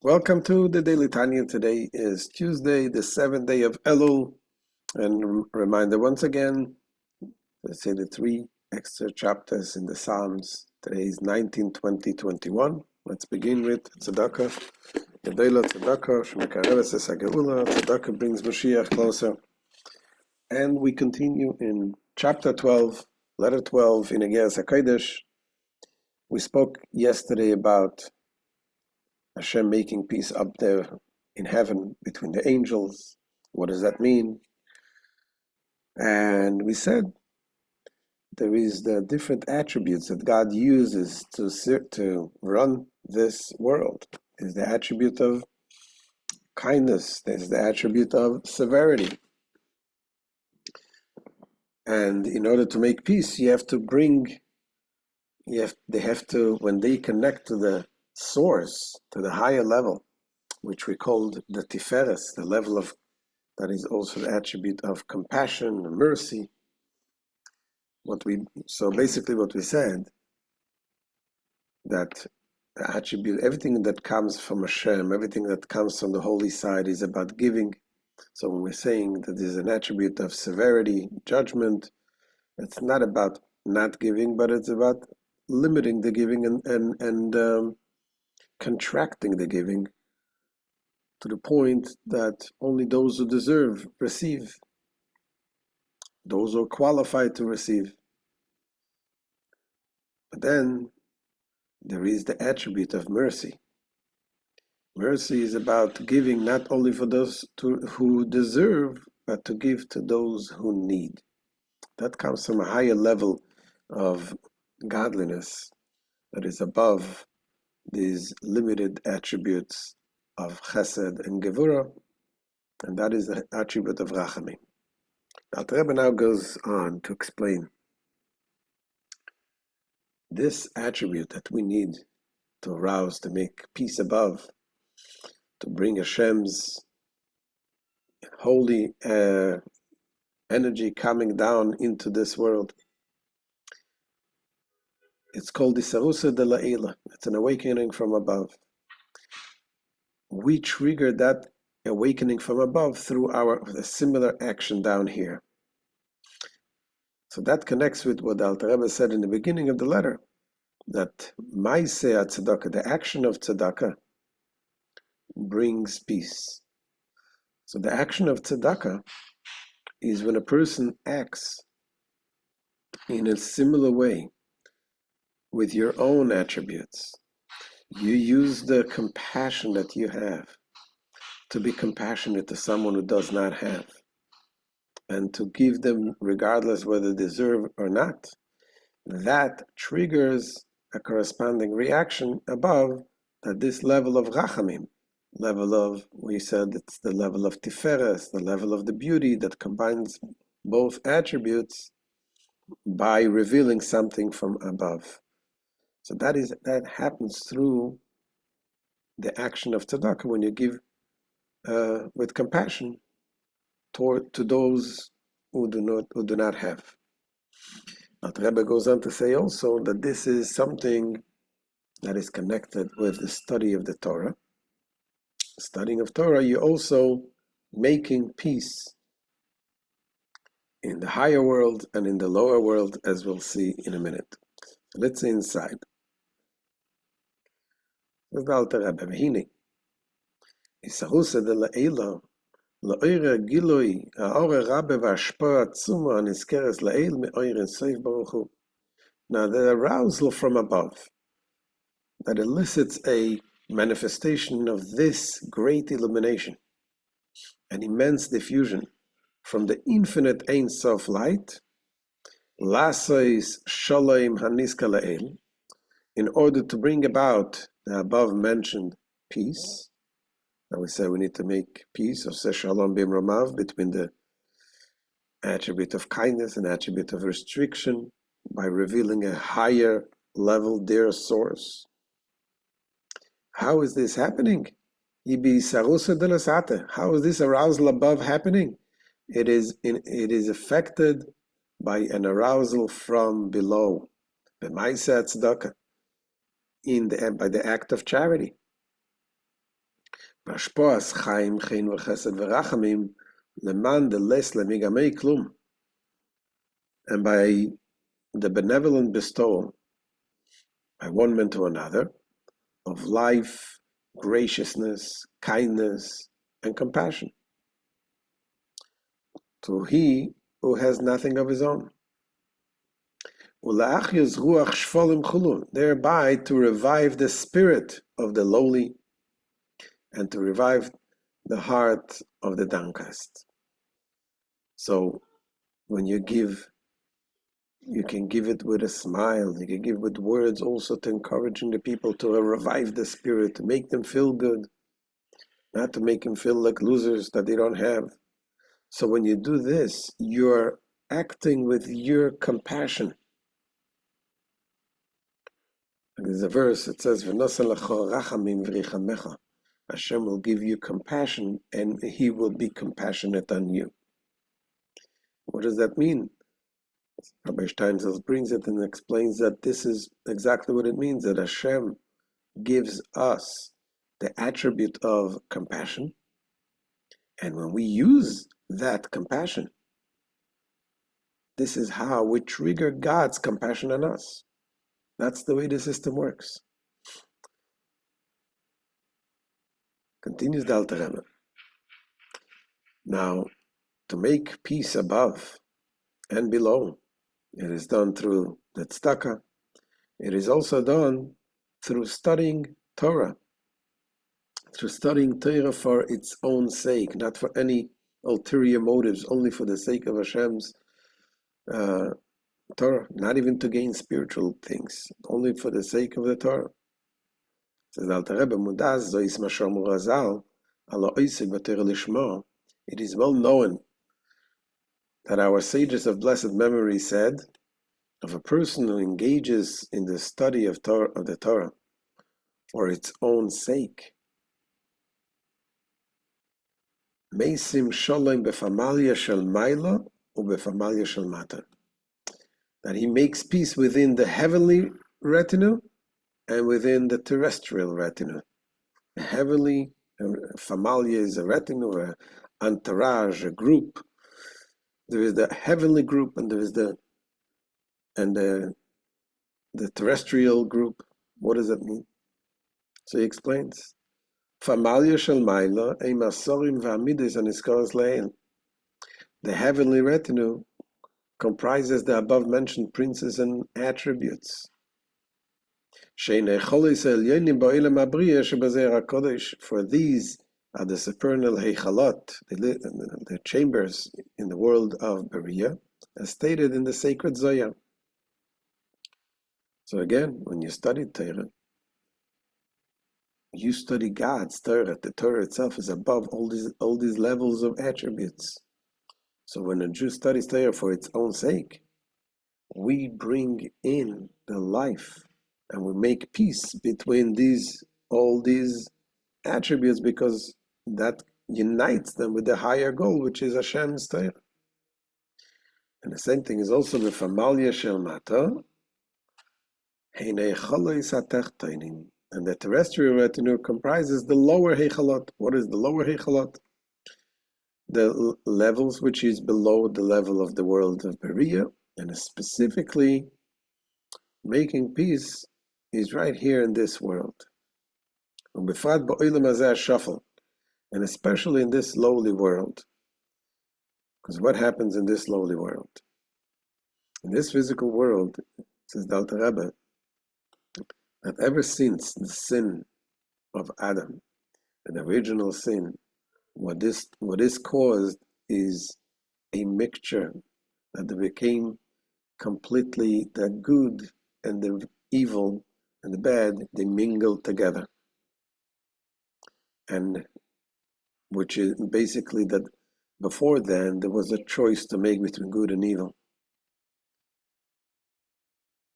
Welcome to the Daily Tanya. Today is Tuesday, the 7th day of Elul. And reminder once again, let's say the three extra chapters in the Psalms. Today is 19, 20, 21. Let's begin with Tzedakah. Yadayla Tzedakah, Shmekareves es HaGeula. Tzedakah brings Mashiach closer. And we continue in chapter 12, letter 12 in Igeret Hakodesh. We spoke yesterday about Hashem making peace up there in heaven between the angels. What does that mean? And we said there is the different attributes that God uses to run this world. There's the attribute of kindness. There's the attribute of severity. And in order to make peace, they have to, when they connect to the source, to the higher level, which we called the Tiferes, the level of that is also the attribute of compassion and mercy. So basically what we said, that the attribute, everything that comes from Hashem, everything that comes from the holy side is about giving. So when we're saying that there's an attribute of severity, judgment, it's not about not giving, but it's about limiting the giving and contracting the giving to the point that only those who deserve receive, those who are qualified to receive. But then there is the attribute of mercy. Mercy is about giving not only for those who deserve, but to give to those who need. That comes from a higher level of godliness that is above these limited attributes of chesed and gevurah, and that is the attribute of rachamim. The Rebbe now goes on to explain this attribute that we need to arouse, to make peace above, to bring Hashem's holy energy coming down into this world. It's called the Sarusa de la Ela. It's an awakening from above. We trigger that awakening from above through a similar action down here. So that connects with what the Alter Rebbe said in the beginning of the letter, that Maaseh Tzedakah, the action of Tzedakah, brings peace. So the action of Tzedakah is when a person acts in a similar way with your own attributes. You use the compassion that you have to be compassionate to someone who does not have, and to give them regardless whether they deserve or not. That triggers a corresponding reaction above, that this level of rachamim, level of, we said it's the level of tiferes, the level of the beauty that combines both attributes by revealing something from above. So that happens through the action of tzedakah, when you give with compassion to those who do not have. But Rebbe goes on to say also that this is something that is connected with the study of the Torah. Studying of Torah, you're also making peace in the higher world and in the lower world, as we'll see in a minute. Let's see inside. This is the Alter Rebbe. V'hine, Isarusa de la'ela, la'oire giloi, ha'ore rabbe v'ashpah atzuma anizkeres la'el me'oire seif baruch hu. Now, the arousal from above that elicits a manifestation of this great illumination, an immense diffusion from the infinite Ein Sof light, lasois shalom haniska la'el, in order to bring about the above mentioned peace. Now we say we need to make peace, or say shalom bimromav, between the attribute of kindness and attribute of restriction, by revealing a higher level, their source. How is this happening? How is this arousal above happening? It is affected by an arousal from below, by the act of charity. Ashpoas chaim chen v'chesed v'rachamim leman deles lemigamei klum. And by the benevolent bestowal by one man to another of life, graciousness, kindness, and compassion to he who has nothing of his own. Thereby to revive the spirit of the lowly and to revive the heart of the downcast. So when you give, you can give it with a smile, you can give with words also to encouraging the people to revive the spirit, to make them feel good, not to make them feel like losers that they don't have. So when you do this, you're acting with your compassion. There's a verse, it says, Hashem will give you compassion and he will be compassionate on you. What does that mean? Rabbi Steinsaltz brings it and explains that this is exactly what it means, that Hashem gives us the attribute of compassion. And when we use that compassion, this is how we trigger God's compassion on us. That's the way the system works. Continues the Alter Rebbe. Now, to make peace above and below, it is done through the tzedakah. It is also done through studying Torah. Through studying Torah for its own sake, not for any ulterior motives, only for the sake of Hashem's Torah, not even to gain spiritual things, only for the sake of the Torah. Says Alter Rebbe, Mudaz zois mashomu razal, ala oisik b'Torah lishmo. It is well known that our sages of blessed memory said of a person who engages in the study of the Torah for its own sake, meisim sholem befamalia shel maila ubefamalia shel mata, that he makes peace within the heavenly retinue and within the terrestrial retinue. The heavenly familia is a retinue, an entourage, a group. There is the heavenly group and there is the terrestrial group. What does that mean? So he explains. Familia shel maila ein masorim v'amidas aniskaras le'el. The heavenly retinue comprises the above-mentioned princes and attributes. For these are the supernal heichalot, the chambers in the world of Beria, as stated in the sacred Zohar. So again, when you study Torah, you study God's Torah. The Torah itself is above all these levels of attributes. So when a Jew studies Torah for its own sake, we bring in the life and we make peace between all these attributes, because that unites them with the higher goal, which is Hashem's Torah. And the same thing is also the Familia Shel Mata, and the terrestrial retinue comprises the lower Heichalot. What is the lower Heichalot? The levels which is below the level of the world of Beria, and specifically making peace is right here in this world. And especially in this lowly world. Because what happens in this lowly world? In this physical world, says the Alter Rebbe, that ever since the sin of Adam, the original sin, what is caused is a mixture that they became completely the good and the evil and the bad, they mingled together. And which is basically that before then there was a choice to make between good and evil.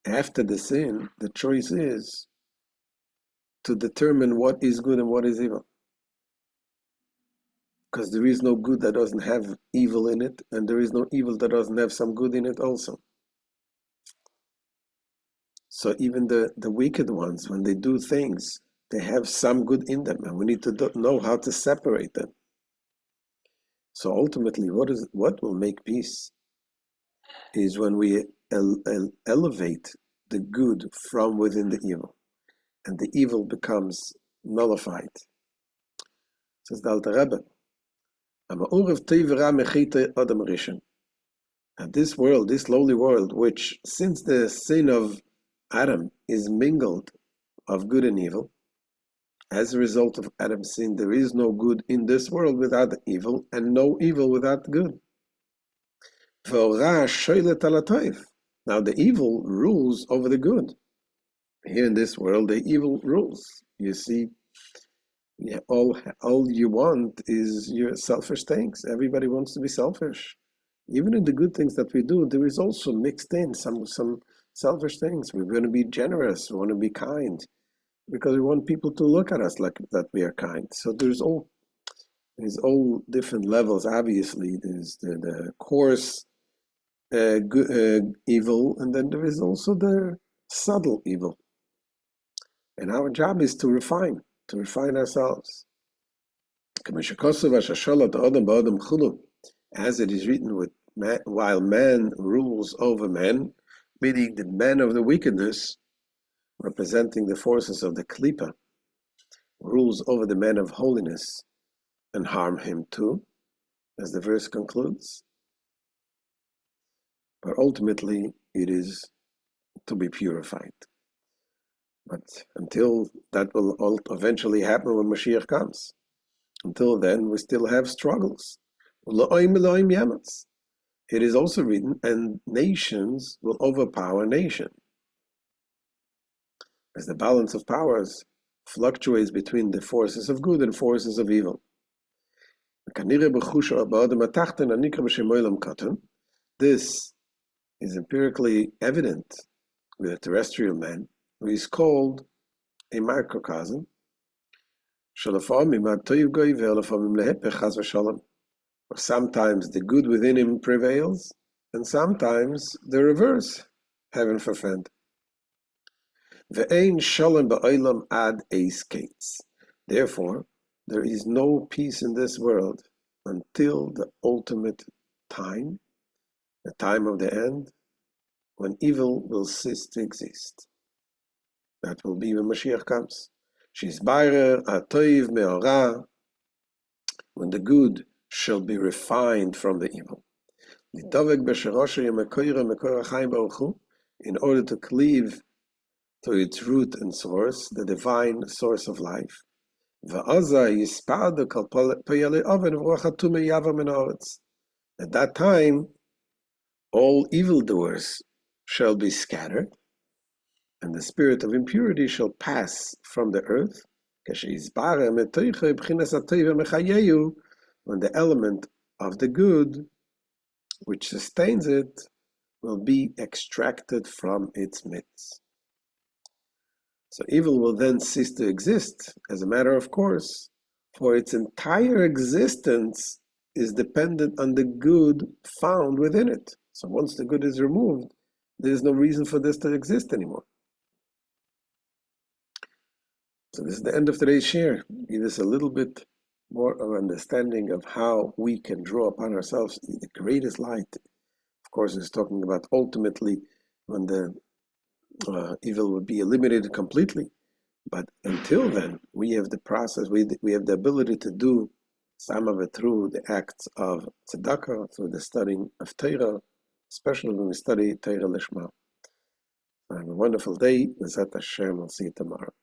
After the sin, the choice is to determine what is good and what is evil. Because there is no good that doesn't have evil in it, and there is no evil that doesn't have some good in it also. So even the wicked ones, when they do things they have some good in them, and we need to know how to separate them. So ultimately, what will make peace is when we elevate the good from within the evil, and the evil becomes nullified. Says the Alter Rebbe, and this world, this lowly world, which since the sin of Adam is mingled of good and evil, as a result of Adam's sin, there is no good in this world without evil, and no evil without good. Now the evil rules over the good. Here in this world, the evil rules. You see, all you want is your selfish things. Everybody wants to be selfish. Even in the good things that we do, there is also mixed in some selfish things. We're going to be generous. We want to be kind because we want people to look at us like that we are kind. So there's all different levels. Obviously, there's the coarse evil, and then there is also the subtle evil. And our job is to refine ourselves. As it is written, while man rules over men, meaning the man of the wickedness, representing the forces of the Klippa, rules over the man of holiness and harm him too, as the verse concludes. But ultimately, it is to be purified. But until that will eventually happen when Mashiach comes. Until then, we still have struggles. It is also written, and nations will overpower nation. As the balance of powers fluctuates between the forces of good and forces of evil. This is empirically evident with a terrestrial man, who is called a microcosm, where sometimes the good within him prevails, and sometimes the reverse, heaven forfend. Therefore, there is no peace in this world until the ultimate time, the time of the end, when evil will cease to exist. That will be when Mashiach comes. When the good shall be refined from the evil. In order to cleave to its root and source, the divine source of life. At that time, all evildoers shall be scattered, and the spirit of impurity shall pass from the earth, when the element of the good, which sustains it, will be extracted from its midst. So evil will then cease to exist, as a matter of course, for its entire existence is dependent on the good found within it. So once the good is removed, there is no reason for this to exist anymore. So this is the end of today's share. Give us a little bit more of understanding of how we can draw upon ourselves the greatest light. Of course, it's talking about ultimately when the evil will be eliminated completely. But until then, we have the process, we have the ability to do some of it through the acts of tzedakah, through the studying of Torah, especially when we study Torah Lishma. Have a wonderful day. Bezat Hashem. We'll see you tomorrow.